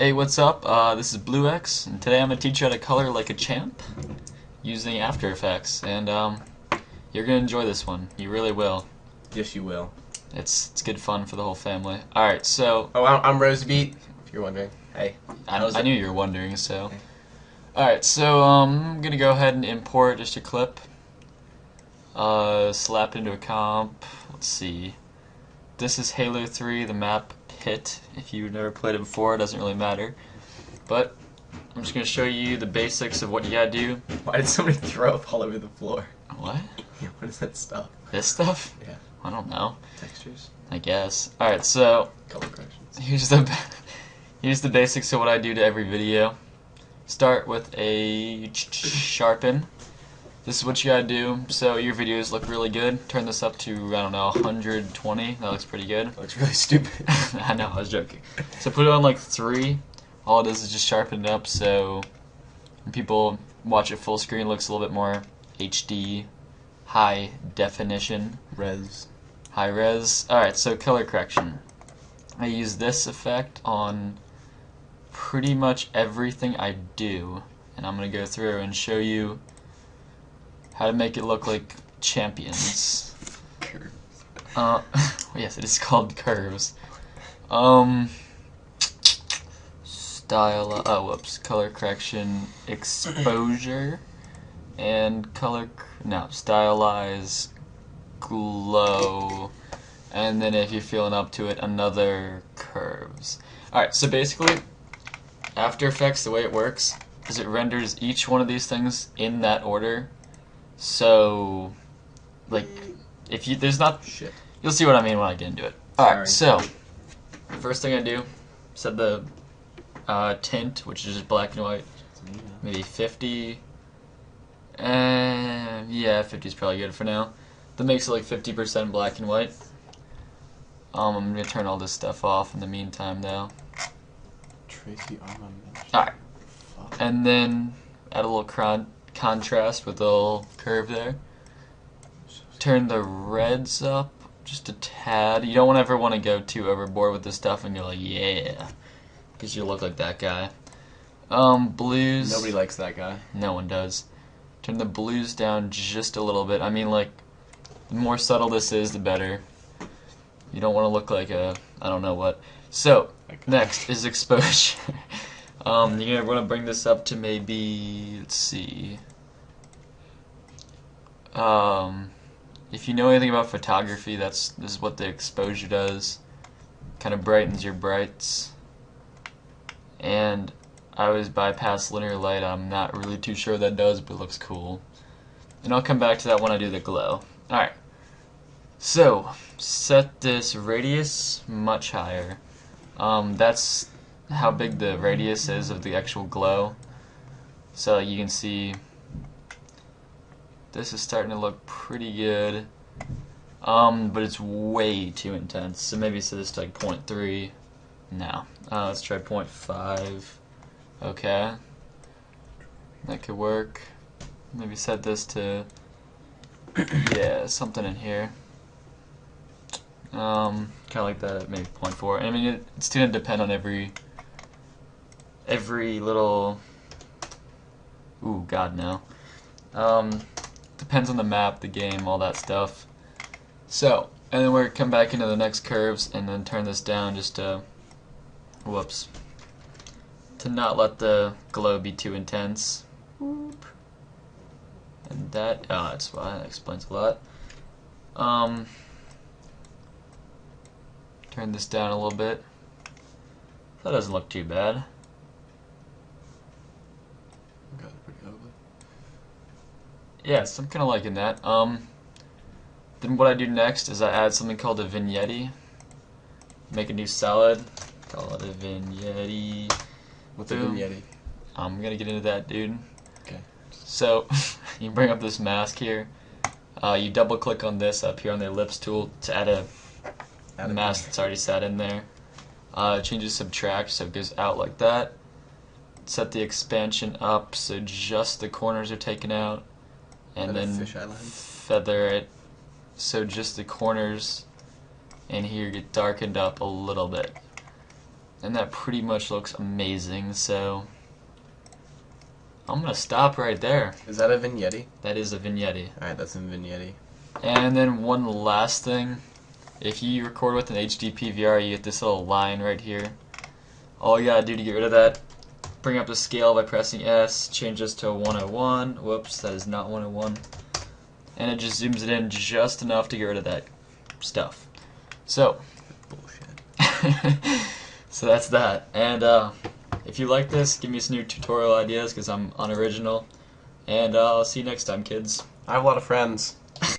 Hey, what's up? This is Blue X, and today I'm going to teach you how to color like a champ using After Effects, and you're going to enjoy this one. You really will. Yes, you will. It's good fun for the whole family. Alright, so... Oh, I'm Rosebeat, if you're wondering. Hey. I knew you were wondering, so... Alright, so I'm going to go ahead and import just a clip. Slap it into a comp. Let's see. This is Halo 3, the map Pit. If you've never played it before, it doesn't really matter. But I'm just going to show you the basics of what you gotta do. Why did somebody throw up all over the floor? What? Yeah, what is that stuff? This stuff? Yeah. I don't know. Textures? I guess. Alright, so Color corrections. here's the basics of what I do to every video. Start with a sharpen. This is what you gotta do. So your videos look really good. Turn this up to, I don't know, 120. That looks pretty good. That looks really stupid. I know, I was joking. So put it on like 3. All it is just sharpen it up so when people watch it full screen, it looks a little bit more HD, high definition. High res. Alright, so color correction. I use this effect on pretty much everything I do. And I'm going to go through and show you how to make it look like champions. Curves. Yes, it is called curves. Color correction, exposure, and stylize, glow, and then if you're feeling up to it, another curves. Alright, so basically, After Effects, the way it works is it renders each one of these things in that order. So, like, if you, Shit. You'll see what I mean when I get into it. Alright, so, first thing I do, set the tint, which is just black and white, maybe 50, and yeah, 50 is probably good for now. That makes it like 50% black and white. I'm going to turn all this stuff off in the meantime though. Alright, and then add a little contrast with the little curve there. Turn the reds up just a tad. You don't ever want to go too overboard with this stuff and go like, yeah, because you look like that guy. Blues. Nobody likes that guy. No one does. Turn the blues down just a little bit. I mean, like, the more subtle this is, the better. You don't want to look like a, I don't know what. So, next is exposure. You're going to want to bring this up to maybe, let's see. If you know anything about photography, this is what the exposure does. Kind of brightens your brights. And I always bypass linear light. I'm not really too sure what that does, but it looks cool. And I'll come back to that when I do the glow. Alright. So, set this radius much higher. That's how big the radius is of the actual glow. So you can see this is starting to look pretty good. But it's way too intense. So maybe set this to like 0.3. No. Let's try 0.5. Okay. That could work. Maybe set this to yeah, something in here. Kind of like that at maybe 0.4. I mean, it's going to depend on every little... Ooh, God, no. Depends on the map, the game, all that stuff. So, and then we're going to come back into the next curves and then turn this down just to... Whoops. To not let the glow be too intense. Whoop. And that... Oh, that's why. That explains a lot. Turn this down a little bit. That doesn't look too bad. Got it pretty ugly. Yes, I'm kind of liking that. Then what I do next is I add something called a vignette. Make a new salad. Call it a vignette. What's a vignette? I'm gonna get into that, dude. Okay. So, you bring up this mask here. You double click on this up here on the ellipse tool to add a mask that's already sat in there. Change the subtract so it goes out like that. Set the expansion up so just the corners are taken out. And then feather it so just the corners in here get darkened up a little bit. And that pretty much looks amazing, so I'm gonna stop right there. Is that a vignette? That is a vignette. Alright, that's a vignette. And then one last thing, if you record with an HD PVR, you get this little line right here. All you gotta do to get rid of that, bring up the scale by pressing S, change this to 101. Whoops, that is not 101. And it just zooms it in just enough to get rid of that stuff. So, Bullshit. so that's that. And if you like this, give me some new tutorial ideas because I'm unoriginal. And I'll see you next time, kids. I have a lot of friends.